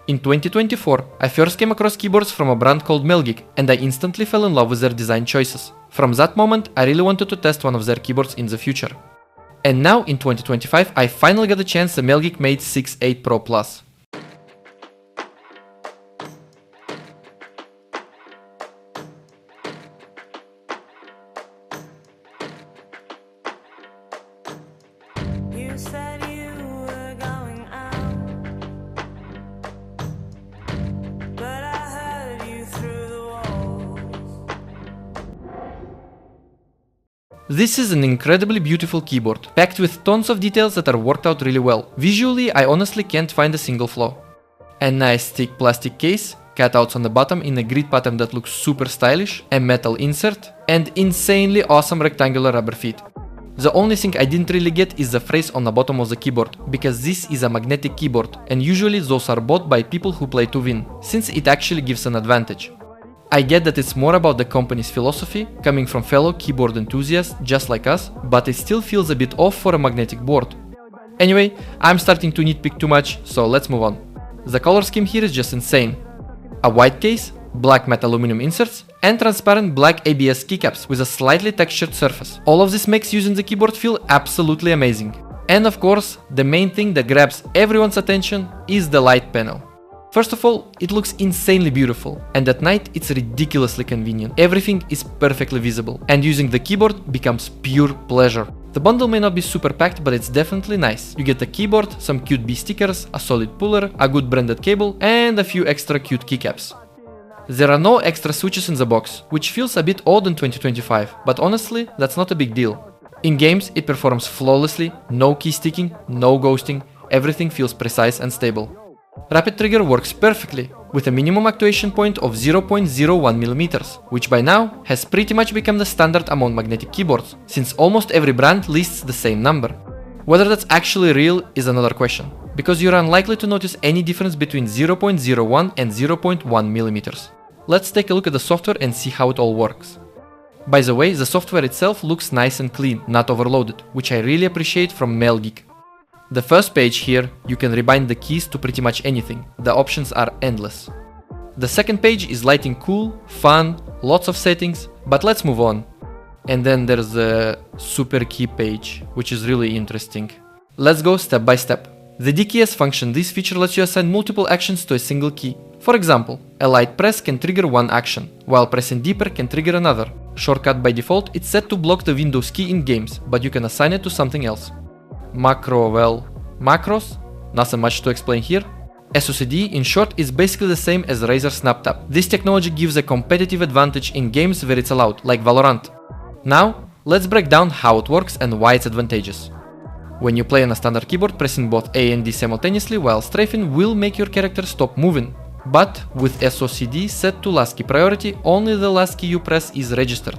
In 2024, I first came across keyboards from a brand called Melgeek, and I instantly fell in love with their design choices. From that moment, I really wanted to test one of their keyboards in the future. And now, in 2025, I finally got a chance the Melgeek Made68 Pro Plus. You said you were going out, but I heard you through the walls. This is an incredibly beautiful keyboard, packed with tons of details that are worked out really well. Visually, I honestly can't find a single flaw. A nice thick plastic case, cutouts on the bottom in a grid pattern that looks super stylish, a metal insert, and insanely awesome rectangular rubber feet. The only thing I didn't really get is the phrase on the bottom of the keyboard, because this is a magnetic keyboard, and usually those are bought by people who play to win, since it actually gives an advantage. I get that it's more about the company's philosophy, coming from fellow keyboard enthusiasts just like us, but it still feels a bit off for a magnetic board. Anyway, I'm starting to nitpick too much, so let's move on. The color scheme here is just insane. A white case, black matte aluminum inserts, and transparent black ABS keycaps with a slightly textured surface. All of this makes using the keyboard feel absolutely amazing. And of course, the main thing that grabs everyone's attention is the light panel. First of all, it looks insanely beautiful, and at night it's ridiculously convenient. Everything is perfectly visible, and using the keyboard becomes pure pleasure. The bundle may not be super packed, but it's definitely nice. You get a keyboard, some cute B stickers, a solid puller, a good branded cable, and a few extra cute keycaps. There are no extra switches in the box, which feels a bit odd in 2025, but honestly, that's not a big deal. In games, it performs flawlessly, no key sticking, no ghosting, everything feels precise and stable. Rapid trigger works perfectly, with a minimum actuation point of 0.01mm, which by now has pretty much become the standard among magnetic keyboards, since almost every brand lists the same number. Whether that's actually real is another question, because you're unlikely to notice any difference between 0.01 and 0.1mm. Let's take a look at the software and see how it all works. By the way, the software itself looks nice and clean, not overloaded, which I really appreciate from Melgeek. The first page here, you can rebind the keys to pretty much anything, the options are endless. The second page is light and cool, fun, lots of settings, but let's move on. And then there's the super key page, which is really interesting. Let's go step by step. The D keys function. This feature lets you assign multiple actions to a single key. For example, a light press can trigger one action, while pressing deeper can trigger another. Shortcut by default, it's set to block the Windows key in games, but you can assign it to something else. Macros? Nothing much to explain here. SOCD, in short, is basically the same as Razer Snap Tap. This technology gives a competitive advantage in games where it's allowed, like Valorant. Now, let's break down how it works and why it's advantageous. When you play on a standard keyboard, pressing both A and D simultaneously while strafing will make your character stop moving. But with SOCD set to last key priority, only the last key you press is registered.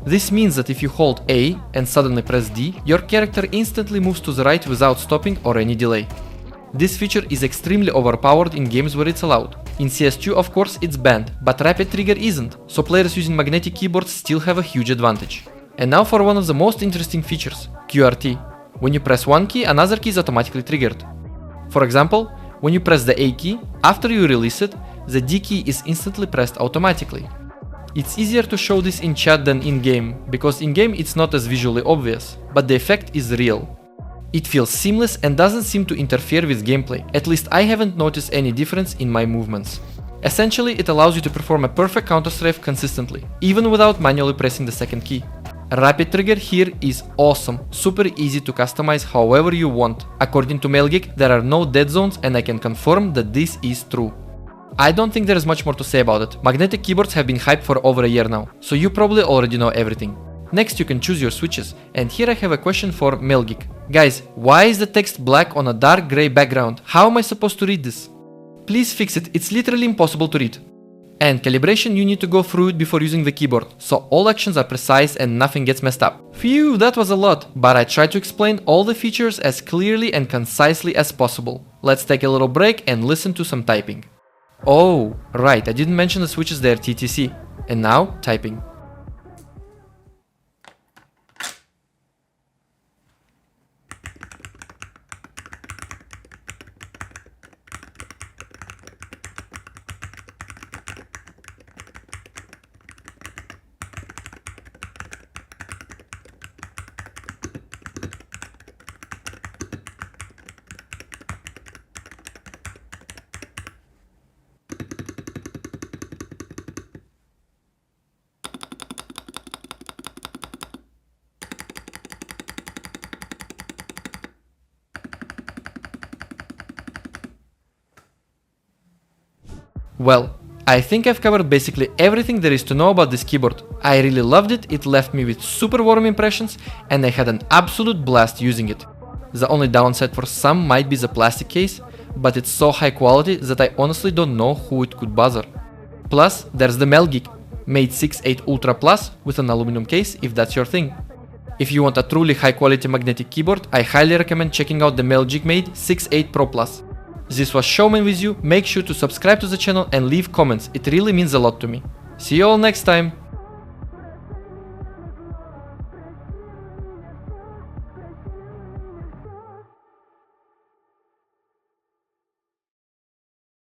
This means that if you hold A and suddenly press D, your character instantly moves to the right without stopping or any delay. This feature is extremely overpowered in games where it's allowed. In CS2 of course it's banned, but rapid trigger isn't, so players using magnetic keyboards still have a huge advantage. And now for one of the most interesting features, QRT. When you press one key, another key is automatically triggered. For example, when you press the A key, after you release it, the D key is instantly pressed automatically. It's easier to show this in chat than in-game, because in-game it's not as visually obvious, but the effect is real. It feels seamless and doesn't seem to interfere with gameplay, at least I haven't noticed any difference in my movements. Essentially, it allows you to perform a perfect counter-strafe consistently, even without manually pressing the second key. Rapid trigger here is awesome, super easy to customize however you want. According to Melgeek, there are no dead zones and I can confirm that this is true. I don't think there is much more to say about it. Magnetic keyboards have been hyped for over a year now, so you probably already know everything. Next you can choose your switches, and here I have a question for Melgeek. Guys, why is the text black on a dark grey background? How am I supposed to read this? Please fix it, it's literally impossible to read. And calibration, you need to go through it before using the keyboard, so all actions are precise and nothing gets messed up. Phew, that was a lot, but I tried to explain all the features as clearly and concisely as possible. Let's take a little break and listen to some typing. Oh, right, I didn't mention the switches there, TTC. And now, typing. Well, I think I've covered basically everything there is to know about this keyboard. I really loved it, it left me with super warm impressions and I had an absolute blast using it. The only downside for some might be the plastic case, but it's so high quality that I honestly don't know who it could bother. Plus, there's the Melgeek Made68 Ultra Plus with an aluminum case if that's your thing. If you want a truly high quality magnetic keyboard, I highly recommend checking out the Melgeek Made68 Pro Plus. This was Showman with you, make sure to subscribe to the channel and leave comments, it really means a lot to me. See you all next time!